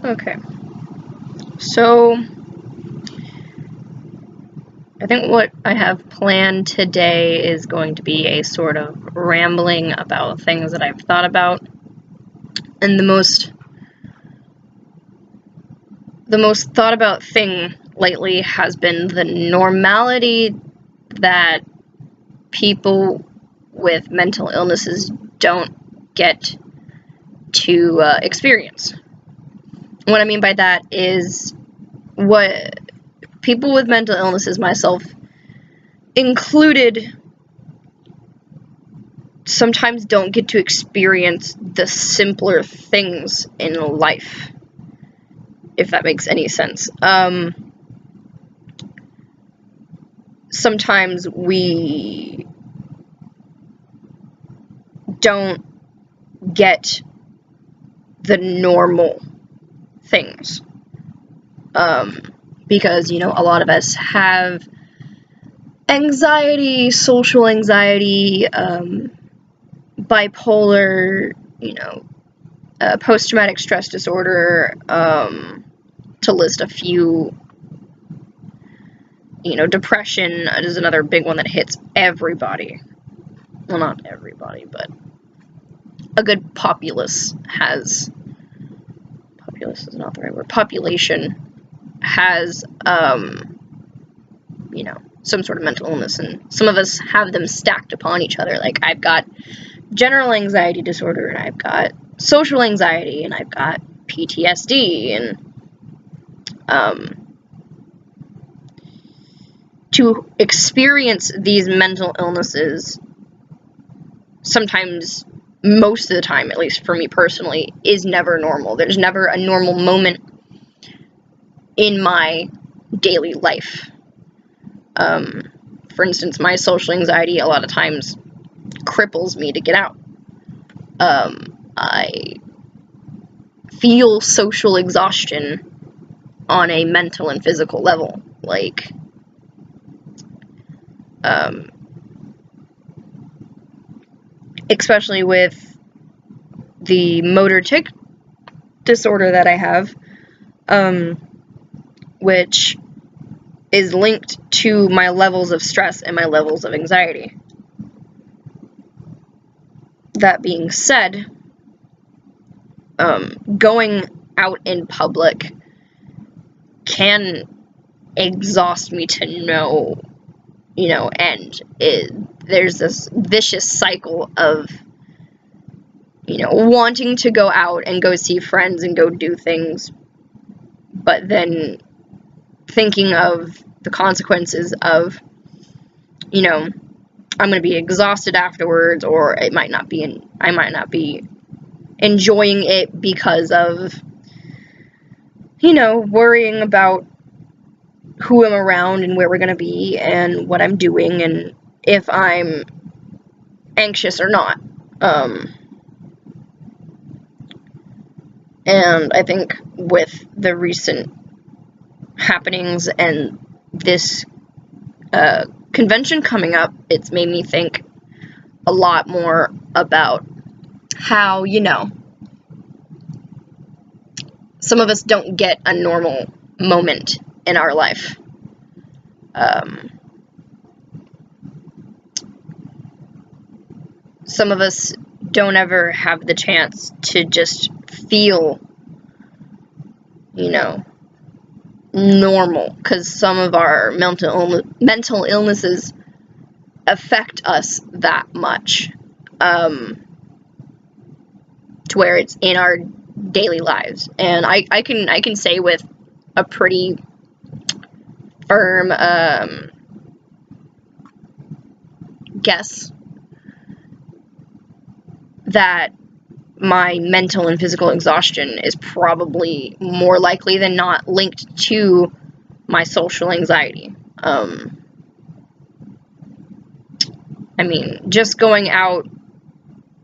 Okay. So, I think what I have planned today is going to be a sort of rambling about things that I've thought about. And the most thought about thing lately has been the normality that people with mental illnesses don't get to experience. What I mean by that is what people with mental illnesses, myself included, sometimes don't get to experience the simpler things in life, if that makes any sense. Sometimes we don't get the normal things. Because, a lot of us have anxiety, social anxiety, bipolar, post-traumatic stress disorder, to list a few. Depression is another big one that hits everybody. Well, not everybody, but a good populace has... Populace is not the right word. Population has, some sort of mental illness, and some of us have them stacked upon each other. Like, I've got general anxiety disorder, and I've got social anxiety, and I've got PTSD, and, to experience these mental illnesses, sometimes, most of the time, at least for me personally, is never normal. There's never a normal moment in my daily life. For instance, my social anxiety a lot of times cripples me to get out. I feel social exhaustion on a mental and physical level. Like, especially with the motor tic disorder that I have, which is linked to my levels of stress and my levels of anxiety. That being said, going out in public can exhaust me to no, end. There's this vicious cycle of, wanting to go out and go see friends and go do things, but then thinking of the consequences of, I'm going to be exhausted afterwards, or I might not be enjoying it because of, worrying about who I'm around and where we're going to be and what I'm doing and if I'm anxious or not. And I think with the recent happenings and this convention coming up, it's made me think a lot more about how, some of us don't get a normal moment in our life. Some of us don't ever have the chance to just feel, normal, because some of our mental illnesses affect us that much, to where it's in our daily lives. And I can say with a pretty firm guess that my mental and physical exhaustion is probably more likely than not linked to my social anxiety. Just going out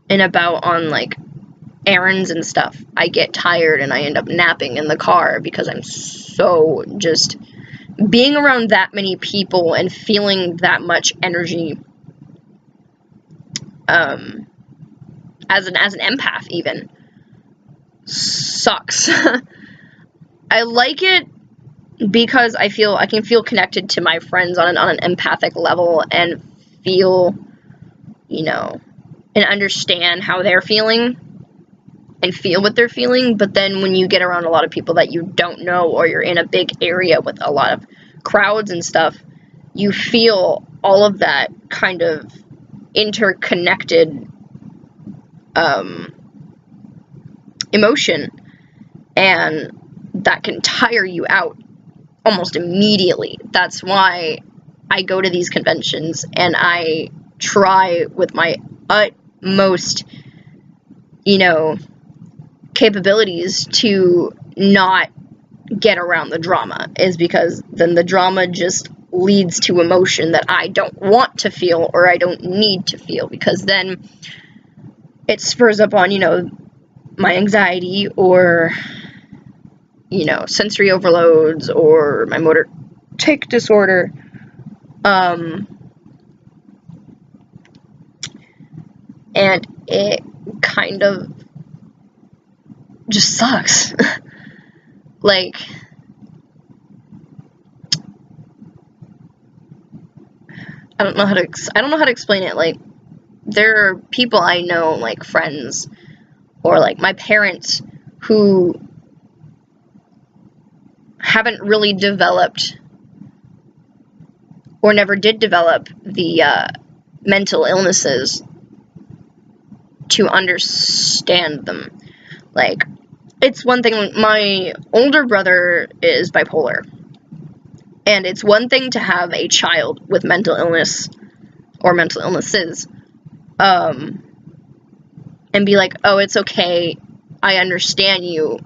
and about on, like, errands and stuff, I get tired and I end up napping in the car because I'm so just being around that many people and feeling that much energy, as an empath even, sucks. I like it because I can feel connected to my friends on an empathic level and feel, you know, and understand how they're feeling and feel what they're feeling. But then when you get around a lot of people that you don't know, or you're in a big area with a lot of crowds and stuff, you feel all of that kind of interconnected emotion, and that can tire you out almost immediately. That's why I go to these conventions and I try with my utmost, you know, capabilities to not get around the drama, is because then the drama just leads to emotion that I don't want to feel, or I don't need to feel, because then it spurs up on, you know, my anxiety, or, you know, sensory overloads, or my motor tic disorder. And it kind of just sucks. Like, I don't know how to explain it. Like, there are people I know, like friends, or like my parents, who haven't really developed, or never did develop, the mental illnesses to understand them. Like, it's one thing, my older brother is bipolar, and it's one thing to have a child with mental illness, or mental illnesses, and be like, oh, it's okay, I understand you,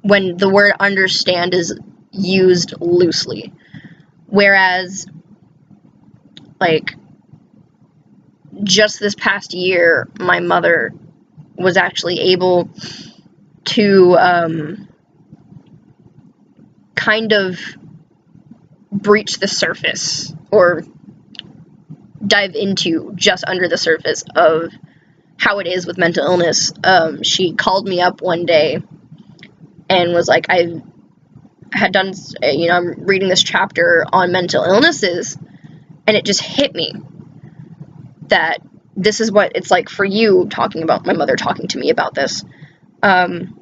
when the word understand is used loosely. Whereas, like, just this past year, my mother was actually able to kind of breach the surface, or dive into just under the surface of how it is with mental illness. She called me up one day and was like, I had done, you know, I'm reading this chapter on mental illnesses, and it just hit me that this is what it's like for you, talking about my mother talking to me about this, and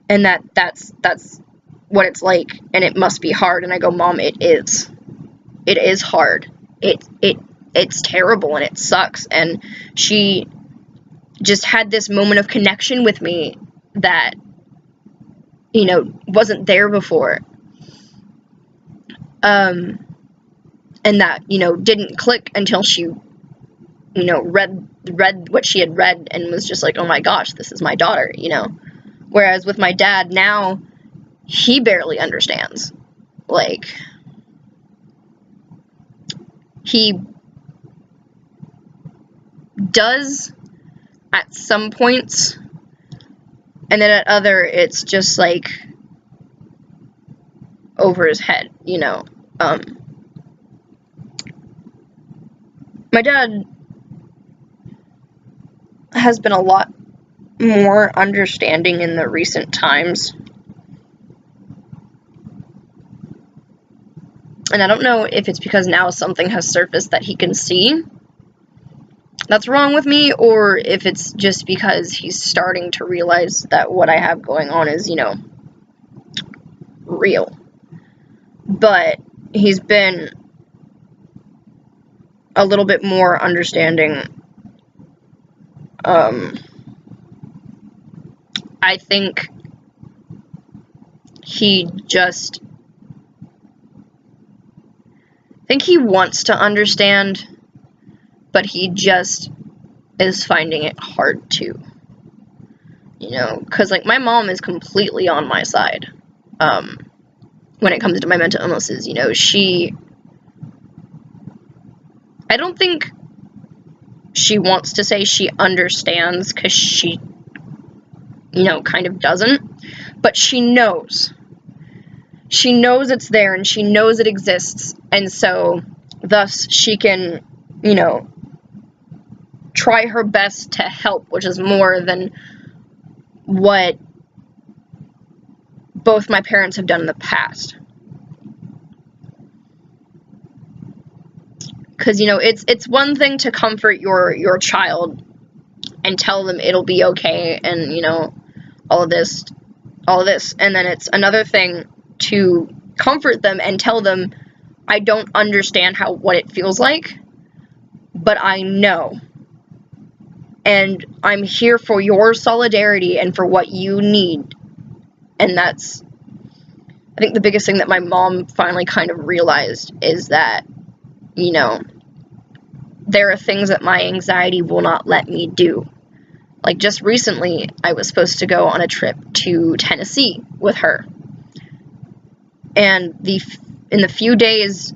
that's what it's like, and it must be hard. And I go, Mom, it is hard. It's terrible, and it sucks. And she just had this moment of connection with me that, you know, wasn't there before. And that, you know, didn't click until she, you know, read what she had read, and was just like, oh my gosh, this is my daughter, you know. Whereas with my dad now, he barely understands. Like, he does at some points, and then at other, it's just like over his head, you know. My dad has been a lot more understanding in the recent times. And I don't know if it's because now something has surfaced that he can see that's wrong with me, or if it's just because he's starting to realize that what I have going on is, you know, real. But he's been a little bit more understanding. I think he wants to understand, but he just is finding it hard to, you know, because, like, my mom is completely on my side, when it comes to my mental illnesses. You know, I don't think she wants to say she understands, because she, you know, kind of doesn't, but she knows. She knows it's there, and she knows it exists, and so, thus, she can, you know, try her best to help, which is more than what both my parents have done in the past. Because, you know, it's one thing to comfort your child and tell them it'll be okay and, you know, all of this, and then it's another thing to comfort them and tell them, I don't understand what it feels like, but I know, and I'm here for your solidarity and for what you need. And that's, I think, the biggest thing that my mom finally kind of realized is that, you know, there are things that my anxiety will not let me do. Like, just recently, I was supposed to go on a trip to Tennessee with her. And in the few days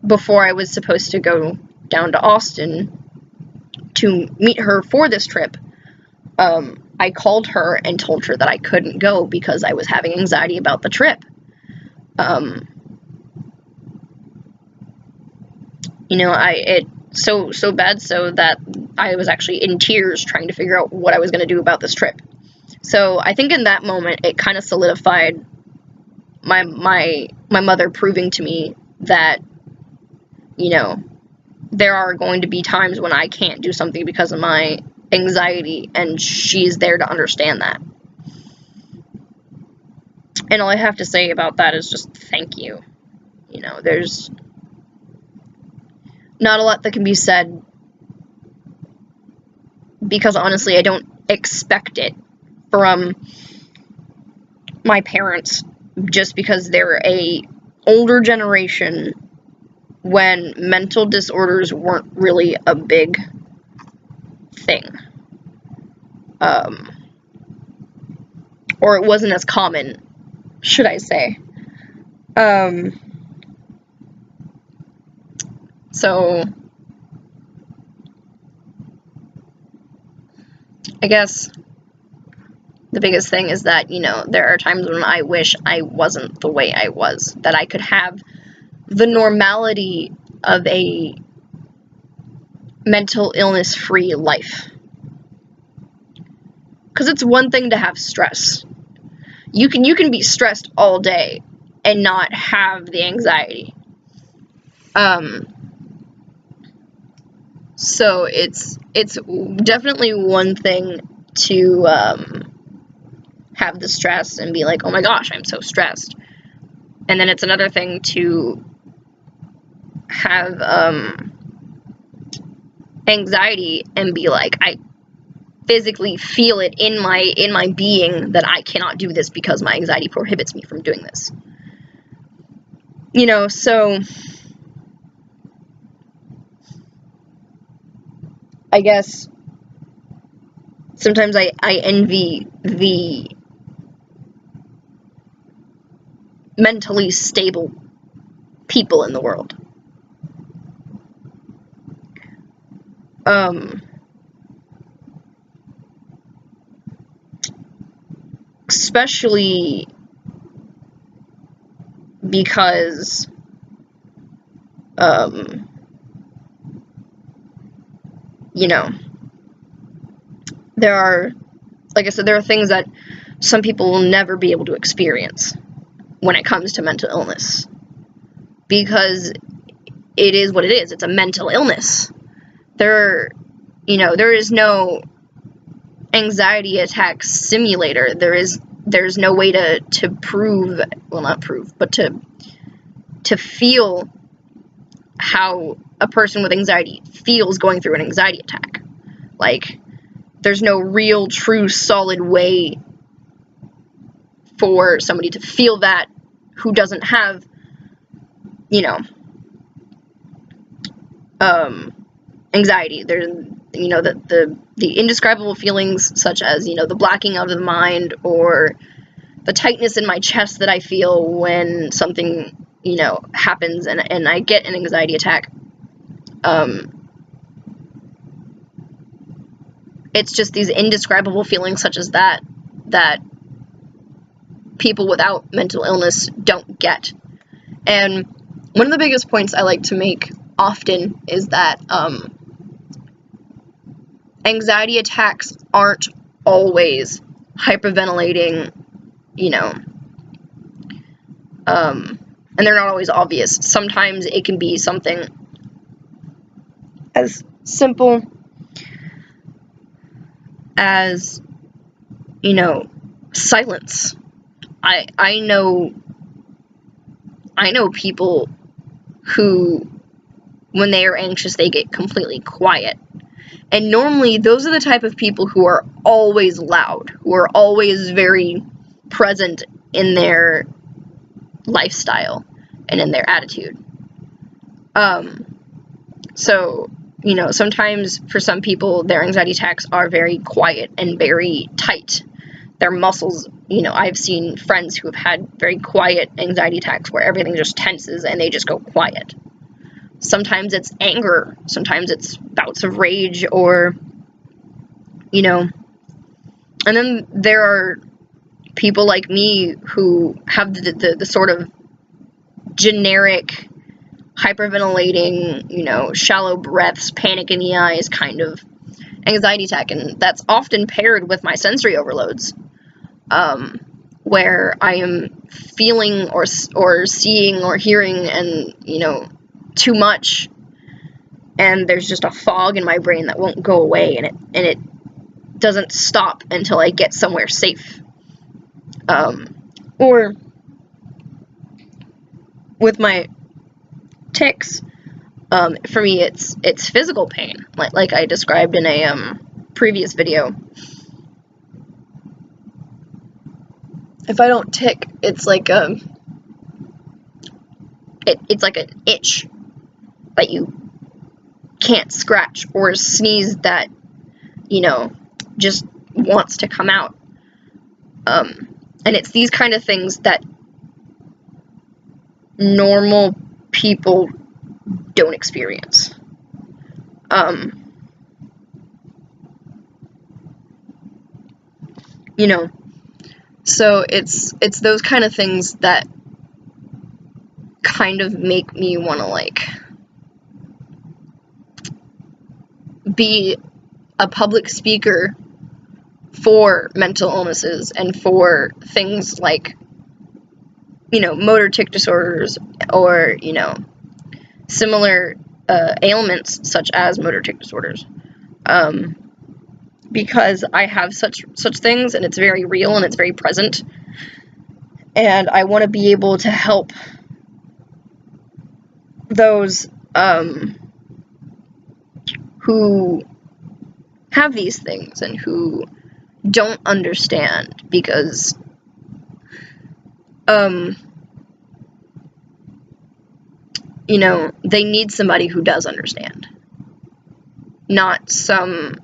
before I was supposed to go down to Austin to meet her for this trip, I called her and told her that I couldn't go because I was having anxiety about the trip. You know, it so bad so that I was actually in tears trying to figure out what I was going to do about this trip. So I think in that moment it kind of solidified my mother proving to me that, you know, there are going to be times when I can't do something because of my anxiety, and she's there to understand that. And all I have to say about that is just thank you. You know, there's not a lot that can be said, because honestly I don't expect it from my parents, just because they're a older generation when mental disorders weren't really a big thing. Or it wasn't as common, should I say. So I guess the biggest thing is that, you know, there are times when I wish I wasn't the way I was, that I could have the normality of a mental illness-free life. Because it's one thing to have stress. You can be stressed all day and not have the anxiety. So it's definitely one thing to have the stress and be like, oh my gosh, I'm so stressed. And then it's another thing to have anxiety and be like, I physically feel it in my being that I cannot do this because my anxiety prohibits me from doing this. You know, so I guess sometimes I envy the mentally stable people in the world. Especially because you know, there are, like I said, there are things that some people will never be able to experience when it comes to mental illness, because it is what it is. It's a mental illness. There is no anxiety attack simulator. There's no way to prove, well, not prove, but to feel how a person with anxiety feels going through an anxiety attack. Like, there's no real, true, solid way for somebody to feel that who doesn't have, you know, anxiety. There's, you know, the indescribable feelings such as, you know, the blacking out of the mind, or the tightness in my chest that I feel when something, you know, happens and I get an anxiety attack. It's just these indescribable feelings such as that people without mental illness don't get. And one of the biggest points I like to make often is that anxiety attacks aren't always hyperventilating, you know, And they're not always obvious. Sometimes it can be something as simple as, silence. I know people who, when they are anxious, they get completely quiet. And normally, those are the type of people who are always loud, who are always very present in their lifestyle and in their attitude. So, sometimes for some people, their anxiety attacks are very quiet and very tight. Their muscles, I've seen friends who have had very quiet anxiety attacks where everything just tenses and they just go quiet. Sometimes it's anger, sometimes it's bouts of rage, or, and then there are people like me who have the sort of generic hyperventilating, shallow breaths, panic in the eyes kind of anxiety attack, and that's often paired with my sensory overloads, where I am feeling or seeing or hearing and, too much, and there's just a fog in my brain that won't go away, and it doesn't stop until I get somewhere safe. Or with my tics, for me it's physical pain, like I described in a previous video. If I don't tic, it's like it's like an itch that you can't scratch, or a sneeze that, just wants to come out. And it's these kind of things that normal people don't experience. So it's those kind of things that kind of make me want to, be a public speaker for mental illnesses and for things like, motor tic disorders, or, similar ailments such as motor tic disorders, because I have such things, and it's very real and it's very present, and I want to be able to help those who have these things and who don't understand, because they need somebody who does understand, not some,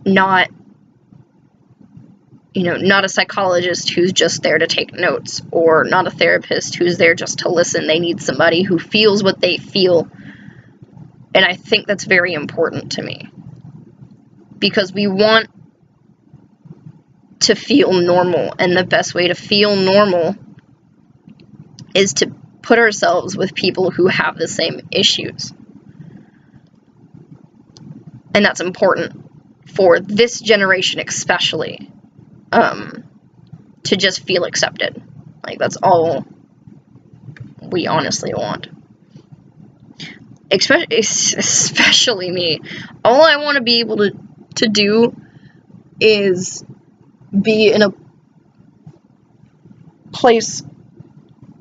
not a psychologist who's just there to take notes, or not a therapist who's there just to listen. They need somebody who feels what they feel, and I think that's very important to me, because we want to feel normal, and the best way to feel normal is to put ourselves with people who have the same issues. And that's important for this generation especially, to just feel accepted. That's all we honestly want. Especially me. All I want to be able to do is be in a place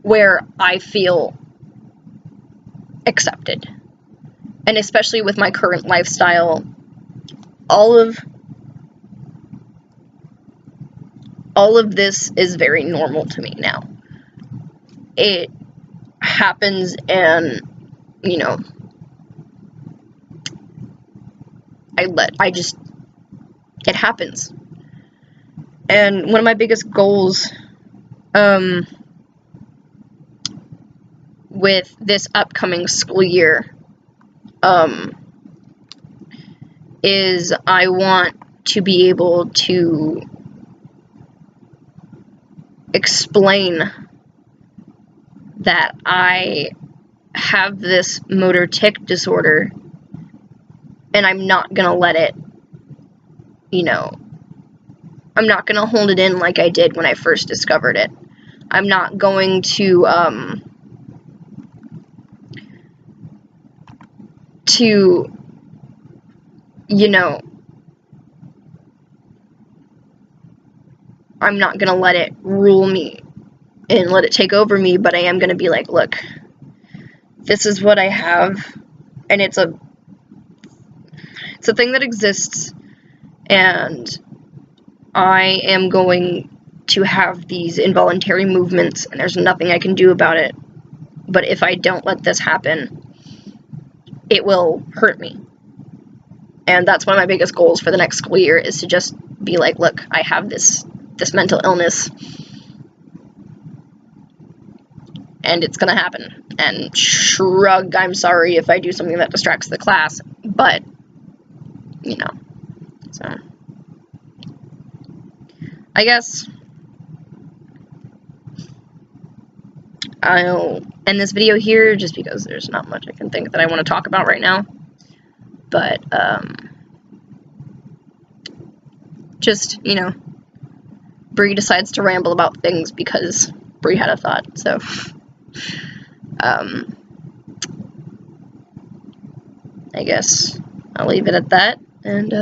where I feel accepted. And especially with my current lifestyle, all of this is very normal to me now. It happens, and, it happens. And one of my biggest goals, with this upcoming school year, is I want to be able to explain that I have this motor tic disorder, and I'm not gonna let it, I'm not going to hold it in like I did when I first discovered it. I'm not going to, you know, I'm not going to let it rule me and let it take over me, but I am going to be like, look, this is what I have, and it's a thing that exists, and I am going to have these involuntary movements, and there's nothing I can do about it. But if I don't let this happen, it will hurt me. And that's one of my biggest goals for the next school year, is to just be like, look, I have this mental illness, and it's gonna happen. And shrug, I'm sorry if I do something that distracts the class, but, you know, so I guess I'll end this video here, just because there's not much I can think that I want to talk about right now. But, just, you know, Bree decides to ramble about things because Bree had a thought, so, I guess I'll leave it at that, and,